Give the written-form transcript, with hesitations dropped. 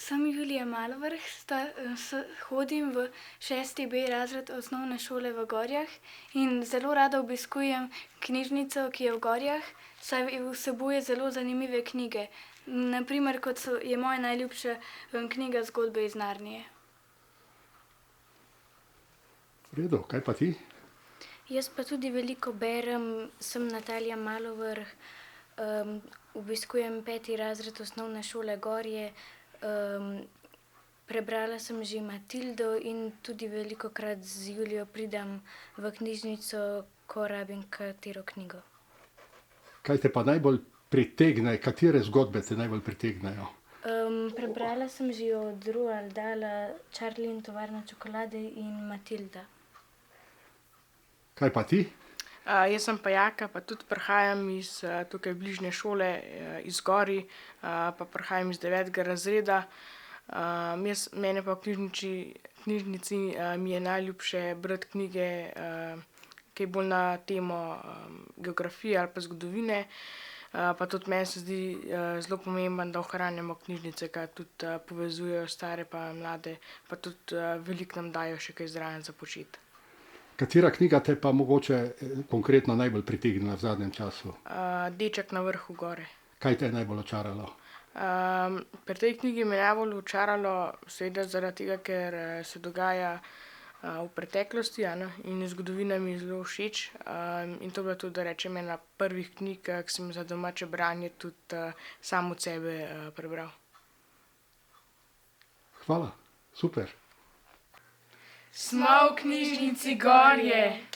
Sem Julija Malovrh, hodim v 6. B razred osnovne šole v Gorjah in zelo rada obiskujem knjižnico, ki je v Gorjah, saj vsebuje zelo zanimive knjige. Na primer, je moja najljubša knjiga Zgodbe iz Narnije. V redu, kaj pa ti? Jaz pa tudi veliko berem, sem Natalija Malovrh, obiskujem 5. razred osnovne šole Gorje, prebrala sem že Matildo in tudi velikokrat z Julijo pridem v knjižnico, ko rabim katero knjigo. Kaj te pa najbolj pritegne, katere zgodbe te najbolj pritegnejo? Prebrala sem že od Roalda Dahla Charlie in tovarna čokolade in Matilda. Kaj pa ti? Jaz sem pa Jaka, pa tudi prihajam iz tukaj bližnje šole, iz Gorij, pa prihajam iz 9. razreda. Mene pa v knjižnici mi je najljubše brati knjige, kaj bolj na temo geografije ali pa zgodovine. Pa tudi meni se zdi zelo pomembno, da ohranjamo knjižnice, kaj tudi povezujejo stare pa mlade, pa tudi veliko nam dajo še kaj zraven za početi. Katera knjiga te pa mogoče konkretno najbolj pritegnila v zadnjem času? Deček na vrhu gore. Kaj te je najbolj očaralo? Pri tej knjigi me je najbolj očaralo seveda zaradi tega, ker se dogaja v preteklosti, a ne, in zgodovina mi je zelo všeč. In to je bila tudi, da rečem, ena prvih knjig, ki sem za domače branje tudi sam od sebe prebral. Hvala, super. Smo v knjižnici Gorje.